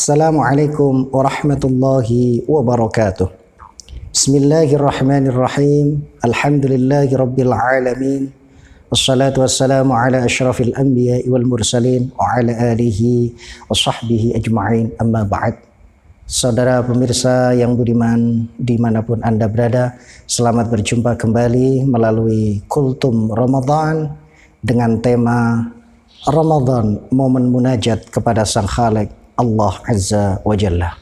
Assalamualaikum warahmatullahi wabarakatuh. Bismillahirrahmanirrahim. Alhamdulillahi rabbil alamin. Wassalatu wassalamu ala asyrafil anbiya'i wal mursalin wa ala alihi wa sahbihi ajma'in, amma ba'd. Saudara pemirsa yang budiman dimanapun Anda berada, selamat berjumpa kembali melalui Kultum Ramadan dengan tema Ramadan, momen munajat kepada Sang Khalik Allah Azza wa Jalla.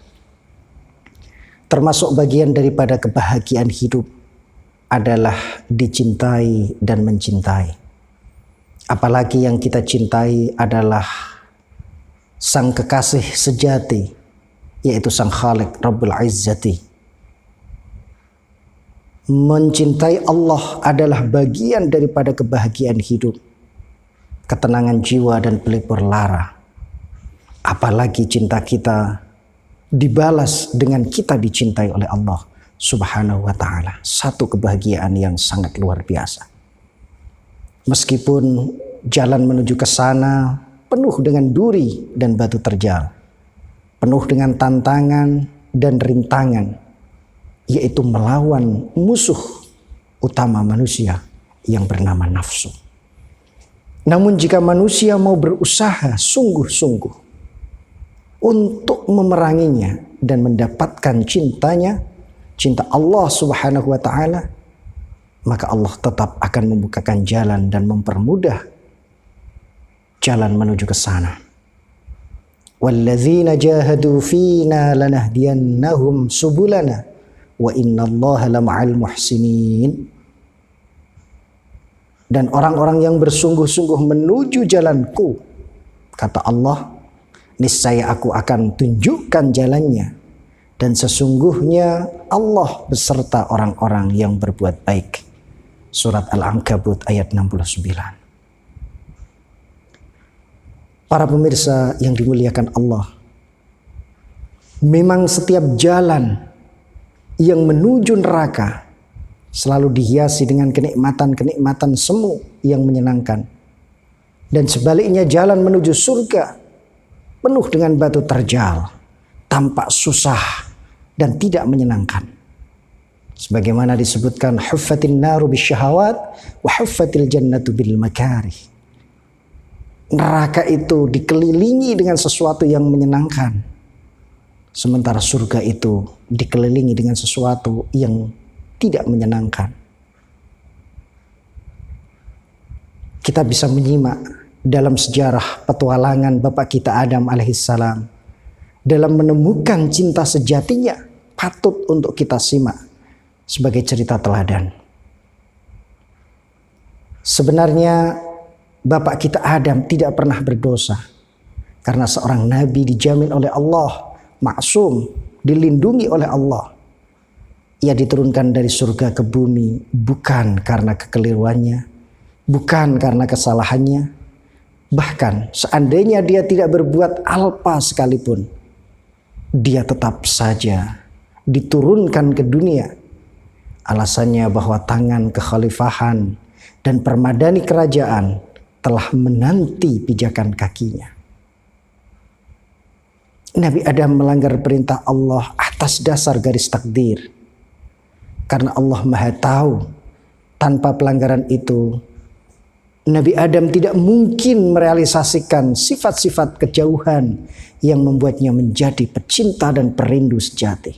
Termasuk bagian daripada kebahagiaan hidup adalah dicintai dan mencintai. Apalagi yang kita cintai adalah Sang Kekasih sejati, yaitu Sang Khalik Rabbul Izzati. Mencintai Allah adalah bagian daripada kebahagiaan hidup, ketenangan jiwa dan pelipur lara. Apalagi cinta kita dibalas dengan kita dicintai oleh Allah Subhanahu wa ta'ala. Satu kebahagiaan yang sangat luar biasa. Meskipun jalan menuju ke sana penuh dengan duri dan batu terjal, penuh dengan tantangan dan rintangan, yaitu melawan musuh utama manusia yang bernama nafsu. Namun jika manusia mau berusaha sungguh-sungguh untuk memeranginya dan mendapatkan cintanya, cinta Allah Subhanahu wa ta'ala, maka Allah tetap akan membukakan jalan dan mempermudah jalan menuju ke sana. Walladzina jahadu fina lanahdiyannahum subulana wa innallaha lama'al muhsinin. Dan orang-orang yang bersungguh-sungguh menuju jalanku, kata Allah, niscaya aku akan tunjukkan jalannya, dan sesungguhnya Allah beserta orang-orang yang berbuat baik. Surat Al-Ankabut ayat 69. Para pemirsa yang dimuliakan Allah, memang setiap jalan yang menuju neraka selalu dihiasi dengan kenikmatan-kenikmatan semu yang menyenangkan, dan sebaliknya jalan menuju surga penuh dengan batu terjal, tampak susah dan tidak menyenangkan. Sebagaimana disebutkan, huffatin naru bisyahawat wa huffatil jannatu bil makarih. Neraka itu dikelilingi dengan sesuatu yang menyenangkan, sementara surga itu dikelilingi dengan sesuatu yang tidak menyenangkan. Kita bisa menyimak dalam sejarah petualangan Bapak kita Adam alaihissalam dalam menemukan cinta sejatinya, patut untuk kita simak sebagai cerita teladan. Sebenarnya Bapak kita Adam tidak pernah berdosa, karena seorang nabi dijamin oleh Allah, maksum, dilindungi oleh Allah. Ia diturunkan dari surga ke bumi bukan karena kekeliruannya, bukan karena kesalahannya. Bahkan seandainya dia tidak berbuat alpa sekalipun, dia tetap saja diturunkan ke dunia. Alasannya bahwa tangan kekhalifahan dan permadani kerajaan telah menanti pijakan kakinya. Nabi Adam melanggar perintah Allah atas dasar garis takdir. Karena Allah Maha Tahu, tanpa pelanggaran itu Nabi Adam tidak mungkin merealisasikan sifat-sifat kejauhan yang membuatnya menjadi pecinta dan perindu sejati.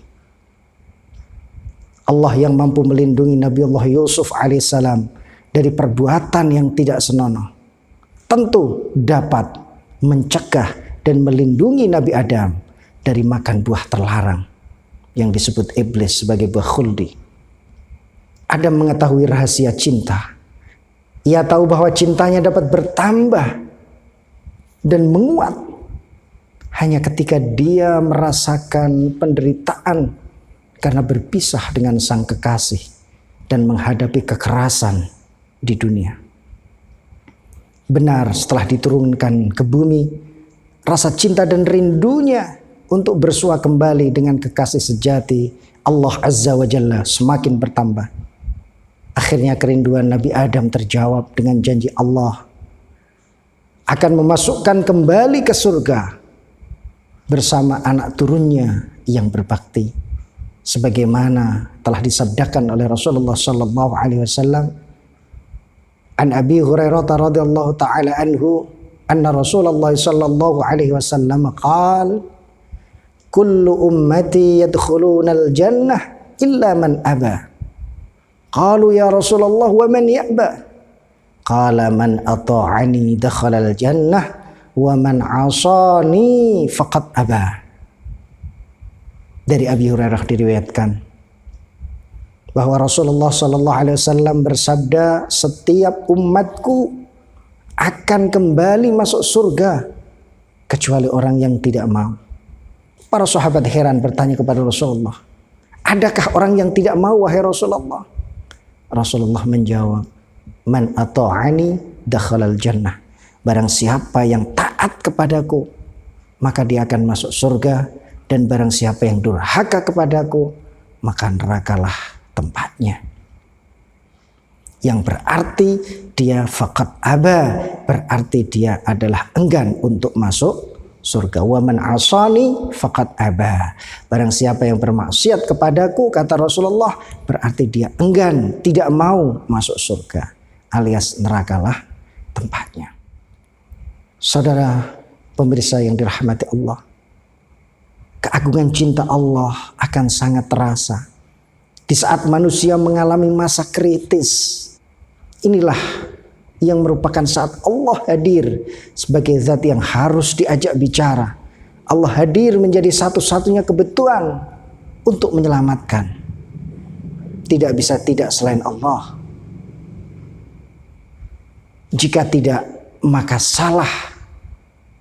Allah yang mampu melindungi Nabi Allah Yusuf alaihissalam dari perbuatan yang tidak senonoh, tentu dapat mencegah dan melindungi Nabi Adam dari makan buah terlarang yang disebut iblis sebagai buah khuldi. Adam mengetahui rahasia cinta. Ia tahu bahwa cintanya dapat bertambah dan menguat hanya ketika dia merasakan penderitaan karena berpisah dengan sang kekasih dan menghadapi kekerasan di dunia. Benar, setelah diturunkan ke bumi, rasa cinta dan rindunya untuk bersua kembali dengan kekasih sejati Allah Azza wa Jalla semakin bertambah. Akhirnya kerinduan Nabi Adam terjawab dengan janji Allah akan memasukkan kembali ke surga bersama anak turunnya yang berbakti, sebagaimana telah disabdakan oleh Rasulullah sallallahu alaihi wasallam an Abi Hurairah radhiyallahu taala anhu anna Rasulullah sallallahu alaihi wasallam qala kullu ummati yadkhuluna al-jannah illa man aba. Qalu ya Rasulullah wa man ya'ba? Qala man ata'ani dakhala al-jannah wa man 'asani faqad aba. Dari Abi Hurairah diriwayatkan bahwa Rasulullah sallallahu alaihi wasallam bersabda, setiap umatku akan kembali masuk surga kecuali orang yang tidak mau. Para sahabat heran bertanya kepada Rasulullah, adakah orang yang tidak mau wahai Rasulullah? Rasulullah menjawab, man ata'ani dakhalal jannah. Barang siapa yang taat kepadaku, maka dia akan masuk surga. Dan barang siapa yang durhaka kepadaku, maka nerakalah tempatnya. Yang berarti dia faqad aba, berarti dia adalah enggan untuk masuk surga. Wa man asani faqad aba. Barang siapa yang bermaksiat kepadaku, kata Rasulullah, berarti dia enggan, tidak mau masuk surga, alias nerakalah tempatnya. Saudara pemirsa yang dirahmati Allah, keagungan cinta Allah akan sangat terasa di saat manusia mengalami masa kritis. Inilah yang merupakan saat Allah hadir sebagai zat yang harus diajak bicara. Allah hadir menjadi satu-satunya kebutuhan untuk menyelamatkan. Tidak bisa tidak selain Allah. Jika tidak, maka salah,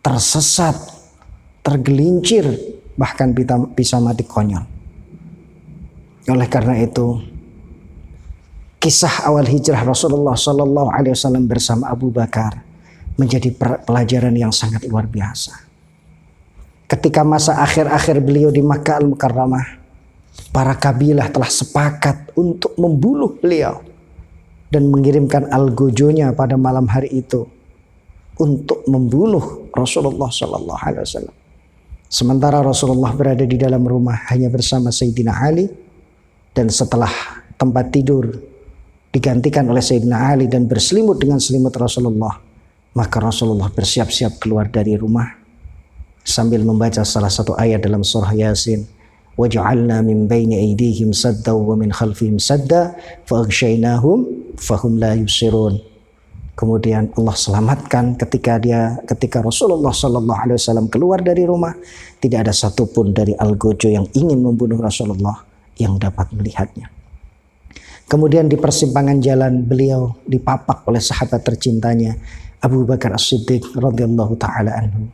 tersesat, tergelincir, bahkan bisa mati konyol. Oleh karena itu, kisah awal hijrah Rasulullah sallallahu alaihi wasallam bersama Abu Bakar menjadi pelajaran yang sangat luar biasa. Ketika masa akhir-akhir beliau di Makkah Al-Mukarramah, para kabilah telah sepakat untuk membunuh beliau dan mengirimkan algojonya pada malam hari itu untuk membunuh Rasulullah sallallahu alaihi wasallam. Sementara Rasulullah berada di dalam rumah hanya bersama Sayyidina Ali, dan setelah tempat tidur digantikan oleh Sayyidina Ali dan berselimut dengan selimut Rasulullah, maka Rasulullah bersiap-siap keluar dari rumah sambil membaca salah satu ayat dalam surah Yasin, waja'alna min baini aydihim sadda wa min khalfihim sadda fa'aghshaynahum fahum la yubsirun. Kemudian Allah selamatkan ketika Rasulullah sallallahu alaihi wasallam keluar dari rumah, tidak ada satupun dari algojo yang ingin membunuh Rasulullah yang dapat melihatnya. Kemudian di persimpangan jalan beliau dipapak oleh sahabat tercintanya Abu Bakar As-Siddiq radhiyallahu taala anhu.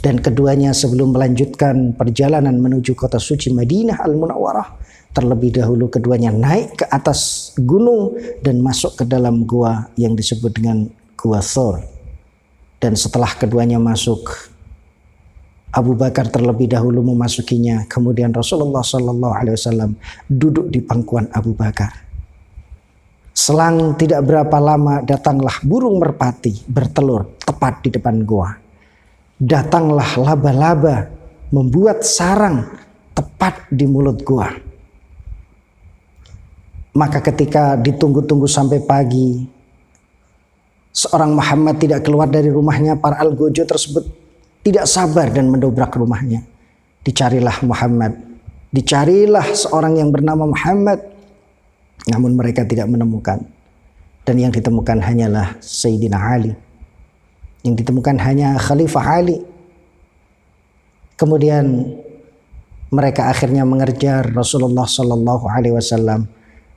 Dan keduanya sebelum melanjutkan perjalanan menuju kota suci Madinah Al-Munawwarah, terlebih dahulu keduanya naik ke atas gunung dan masuk ke dalam gua yang disebut dengan Gua Thor. Dan setelah keduanya masuk, Abu Bakar terlebih dahulu memasukinya, kemudian Rasulullah sallallahu alaihi wasallam duduk di pangkuan Abu Bakar. Selang tidak berapa lama datanglah burung merpati bertelur tepat di depan gua. Datanglah laba-laba membuat sarang tepat di mulut gua. Maka ketika ditunggu-tunggu sampai pagi, seorang Muhammad tidak keluar dari rumahnya, para algojo tersebut tidak sabar dan mendobrak rumahnya. Dicarilah Muhammad, dicarilah seorang yang bernama Muhammad, namun mereka tidak menemukan. Dan yang ditemukan hanyalah Sayyidina Ali. Yang ditemukan hanya Khalifah Ali. Kemudian mereka akhirnya mengejar Rasulullah sallallahu alaihi wasallam,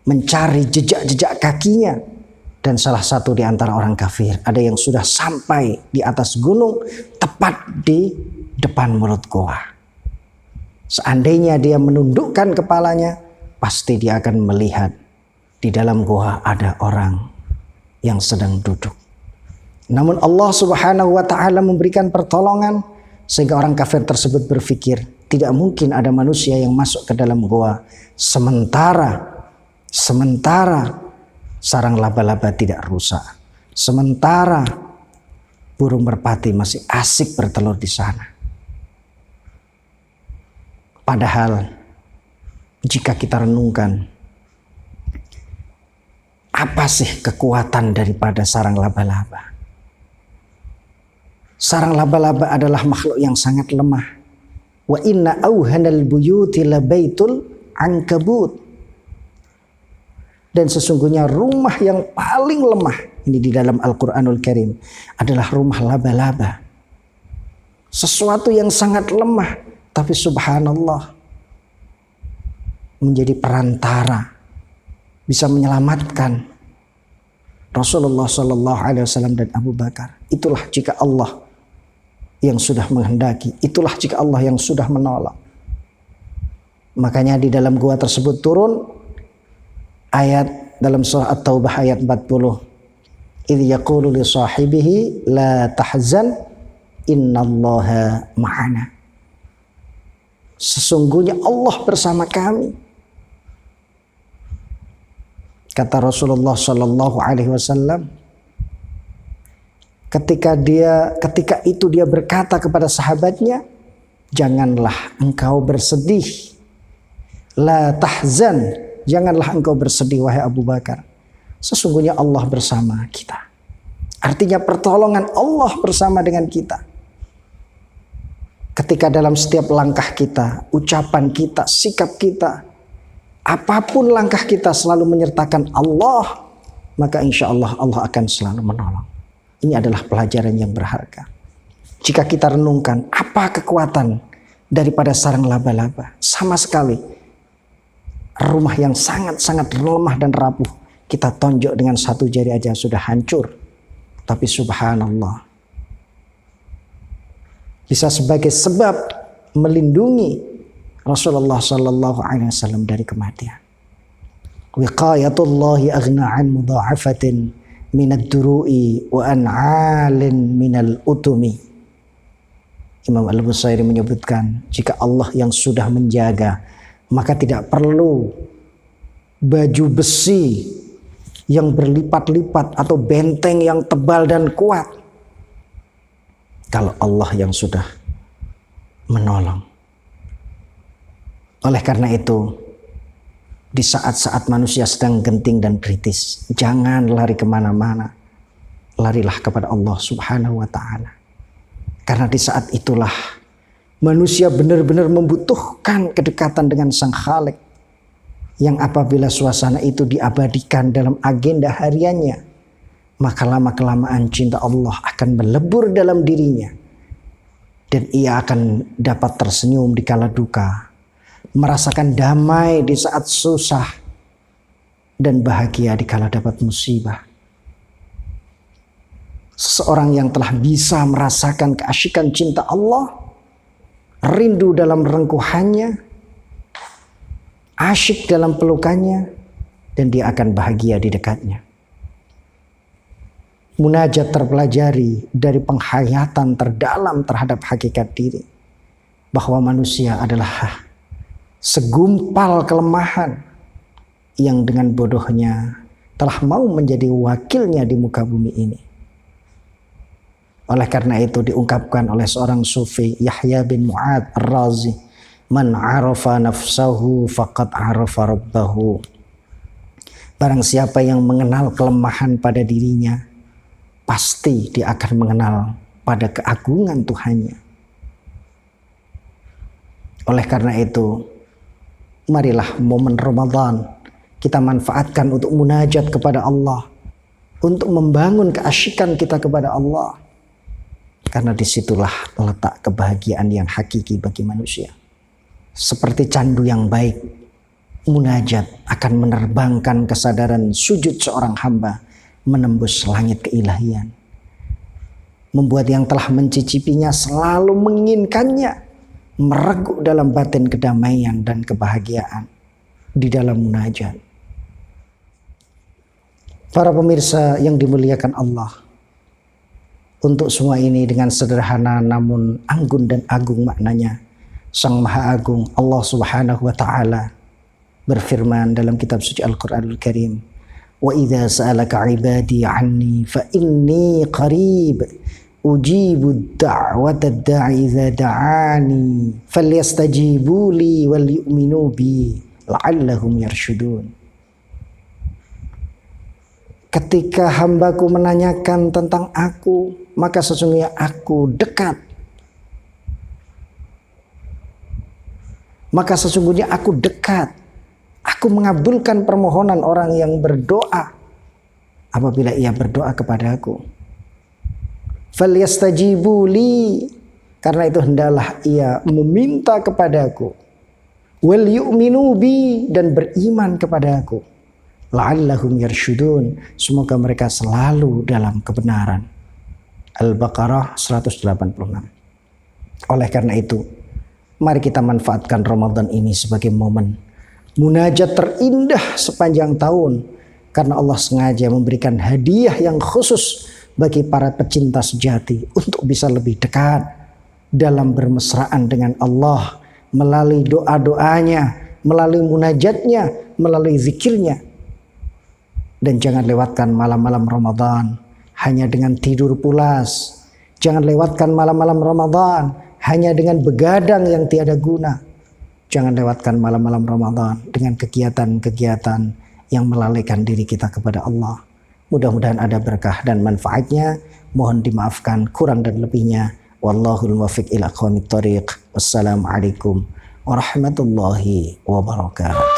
mencari jejak-jejak kakinya, dan salah satu di antara orang kafir ada yang sudah sampai di atas gunung tepat di depan mulut gua. Seandainya dia menundukkan kepalanya, pasti dia akan melihat di dalam gua ada orang yang sedang duduk. Namun Allah Subhanahu wa taala memberikan pertolongan sehingga orang kafir tersebut berpikir tidak mungkin ada manusia yang masuk ke dalam gua sementara sarang laba-laba tidak rusak, sementara burung merpati masih asik bertelur di sana. Padahal jika kita renungkan, apa sih kekuatan daripada sarang laba-laba? Sarang laba-laba adalah makhluk yang sangat lemah. Wa inna auhanal buyuti labaitul ankabut. Dan sesungguhnya rumah yang paling lemah ini di dalam Al-Quranul Karim adalah rumah laba-laba. Sesuatu yang sangat lemah, tapi subhanallah menjadi perantara, bisa menyelamatkan Rasulullah Sallallahu Alaihi Wasallam dan Abu Bakar. Itulah jika Allah yang sudah menghendaki, itulah jika Allah yang sudah menolong. Makanya di dalam gua tersebut turun ayat dalam surah At-Taubah ayat 40. Idh yaqulu li sahibihi la tahzan innallaha ma'ana. Sesungguhnya Allah bersama kami. Kata Rasulullah Sallallahu Alaihi Wasallam, ketika itu dia berkata kepada sahabatnya, janganlah engkau bersedih, la tahzan, janganlah engkau bersedih wahai Abu Bakar, sesungguhnya Allah bersama kita. Artinya pertolongan Allah bersama dengan kita. Ketika dalam setiap langkah kita, ucapan kita, sikap kita, apapun langkah kita selalu menyertakan Allah, maka insya Allah Allah akan selalu menolong. Ini adalah pelajaran yang berharga. Jika kita renungkan apa kekuatan daripada sarang laba-laba, sama sekali rumah yang sangat-sangat lemah dan rapuh kita tonjok dengan satu jari aja sudah hancur. Tapi subhanallah, bisa sebagai sebab melindungi Rasulullah Sallallahu Alaihi Wasallam dari kematian. Wiqayatullahi aghna an mudha'afatin minad duru'i wa an'alin minal utumi. Imam Al-Busairi menyebutkan, jika Allah yang sudah menjaga, maka tidak perlu baju besi yang berlipat-lipat atau benteng yang tebal dan kuat. Kalau Allah yang sudah menolong. Oleh karena itu, di saat-saat manusia sedang genting dan kritis, jangan lari kemana-mana. Larilah kepada Allah Subhanahu wa Ta'ala. Karena di saat itulah manusia benar-benar membutuhkan kedekatan dengan Sang Khalik, yang apabila suasana itu diabadikan dalam agenda hariannya, maka lama-kelamaan cinta Allah akan melebur dalam dirinya, dan ia akan dapat tersenyum di kala duka, merasakan damai di saat susah, dan bahagia di kala dapat musibah. Seseorang yang telah bisa merasakan keasyikan cinta Allah, rindu dalam rengkuhannya, asyik dalam pelukannya, dan dia akan bahagia di dekatnya. Munajat terpelajari dari penghayatan terdalam terhadap hakikat diri, bahwa manusia adalah segumpal kelemahan yang dengan bodohnya telah mau menjadi wakilnya di muka bumi ini. Oleh karena itu diungkapkan oleh seorang sufi, Yahya bin Mu'ad Ar-Razi, man arafa nafsahu faqad arafa rabbahu. Barang siapa yang mengenal kelemahan pada dirinya, pasti dia akan mengenal pada keagungan Tuhannya. Oleh karena itu, marilah momen Ramadan kita manfaatkan untuk munajat kepada Allah, untuk membangun keasyikan kita kepada Allah. Karena disitulah letak kebahagiaan yang hakiki bagi manusia. Seperti candu yang baik, munajat akan menerbangkan kesadaran sujud seorang hamba menembus langit keilahian. Membuat yang telah mencicipinya selalu menginginkannya, mereguk dalam batin kedamaian dan kebahagiaan di dalam munajat. Para pemirsa yang dimuliakan Allah, untuk semua ini dengan sederhana namun anggun dan agung maknanya, Sang Maha Agung Allah Subhanahu wa Ta'ala berfirman dalam kitab suci Al-Quranul Karim, wa idza sa'alaka ibadi anni fa inni qarib Ujibu da'watad da'i idza da'ani falyastajibu li wal yu'minu bi la'allahum yarsyudun. Ketika hambaku menanyakan tentang aku, maka sesungguhnya aku dekat. Maka sesungguhnya aku dekat. Aku mengabulkan permohonan orang yang berdoa apabila ia berdoa kepada aku. Falyastajibu li, karena itu hendaklah ia meminta kepadaku. Wal yu'minu bi, dan beriman kepadaku. La'allahum yarsyudun, semoga mereka selalu dalam kebenaran. Al-Baqarah 186. Oleh karena itu, mari kita manfaatkan Ramadan ini sebagai momen munajat terindah sepanjang tahun, karena Allah sengaja memberikan hadiah yang khusus bagi para pecinta sejati untuk bisa lebih dekat dalam bermesraan dengan Allah melalui doa-doanya, melalui munajatnya, melalui zikirnya. Dan jangan lewatkan malam-malam Ramadan hanya dengan tidur pulas. Jangan lewatkan malam-malam Ramadan hanya dengan begadang yang tiada guna. Jangan lewatkan malam-malam Ramadan dengan kegiatan-kegiatan yang melalaikan diri kita kepada Allah. Mudah-mudahan ada berkah dan manfaatnya. Mohon dimaafkan kurang dan lebihnya. Wallahul muwaffiq ila aqwamit thoriq. Wassalamualaikum warahmatullahi wabarakatuh.